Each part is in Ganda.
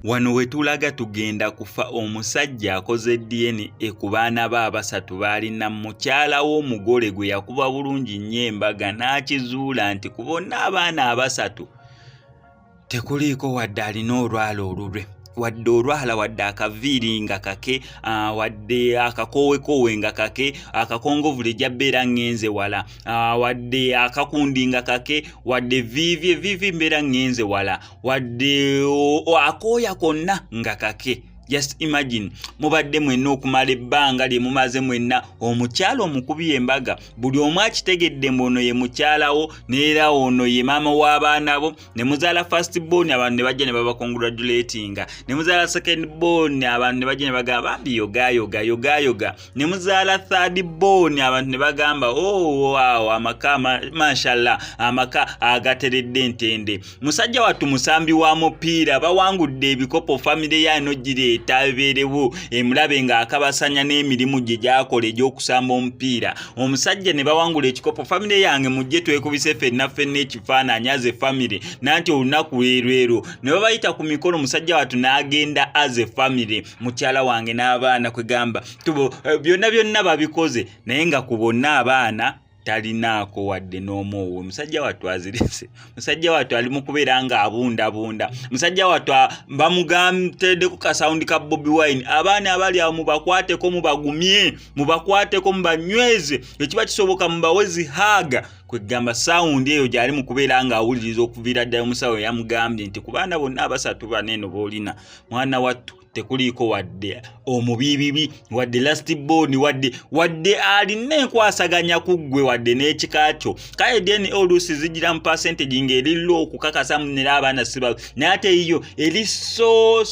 Wano wetulaga tugenda kufa omusajja akoze DNA ku baana be abasatu baalina mukyala w'omugole gwe yakuba bulungi nnyo embaga n'akizuula nti ku bonna abaana abasatu tekuliiko wadde alina olwala olulwe wadde olwala wadde akaviiri nga kake wadde akakooweekoowe nga kake akakongovule jabbeera ngenze wala wadde akakundi nga kake wadde viivi mbeera ngenze wala wadde akooya konna nga kake. Just imagine mubadde mwenna okumala ebbanga lye mumaze mwenna omukyala omukubi embaga buli omu akitegedde mbono ye mukyalawo neera ono ye maama w'abaana bo ne muzaala first born abantu ne bajja ne baba congratulatinga ne muzaala second born abantu ne bajja ne bagamba bambi yoga ne muzaala third born abantu ne bagamba oh wow amaka mashallah amaka agateredde ntende. Musajja wattu musambi wa mupiira bawangudde ebikopo family yano gire tabeerewo emulabe nga akabasanya n'emirimu gye gyakola egy'okusamba omupiira. Omusajja ne bawangula ekikopo family yange mujje twekubise ffenna ekifaananyi as a family nanti olunaku lweru ne babayita ku mikono musajja wattu n'agenda as a family mukyala wange n'abaana kwegamba byonna babikoze naye nga ku bonna abaana talinaako wadde n'omwowe. Musajja wattu azirise, musajja wattu ali mu kubeera nga abundabunda, musajja wattu bamugambye ku kasawundi ka Bobi Wine abaana abali awo mubakwateko mubakwateko mubanyweze ekiba kisoboka mubawezi haaga kwegamba sawundi eyo gyali mu kubeera nga awuliriza okuviira ddala omusawo yamugambye nti ku baana bonna abasatu baneeno boolina mwana wattu tekuliiko wadde omubibibi wadde last born wadde alina enkwasaganya ku ggwe wadde n'ekika kyo kale DNA oluusi zigira mu percentage ng'eri low okukakasa munera abaana siba naye ate iyo eri so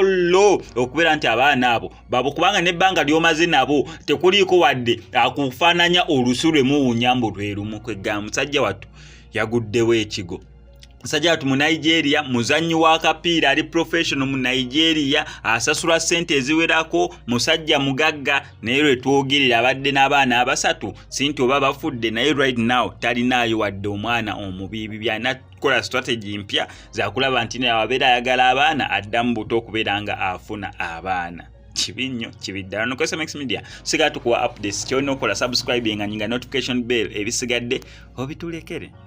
low okubeera nti abaana abo babo kubanga n'ebbanga ly'omaze nabo tekuliiko wadde akufaananya olusu lwe muwunya mbu lwe lumu. Kwegamba musajja wattu yaguddewo ekigo. Musajja wattu mu Nigeria muzannyi wa kapiira ali professional mu Nigeria asasula ssente eziwerako musajja mugagga naye lwe twogerera abadde n'abaana abasatu sinti oba bafudde naye right now talinaayo wadde omwana omubiibi byalina kukola strategy mpya zakulaba nti naye abeera ayagala abaana adda mu buto okubeera nga afuna abaana. Kibi nnyo kibiddala no SMX Media sigala tukuwa updates kyolina okola subscribe nga nyinga notification bell ebisigadde obitulekere.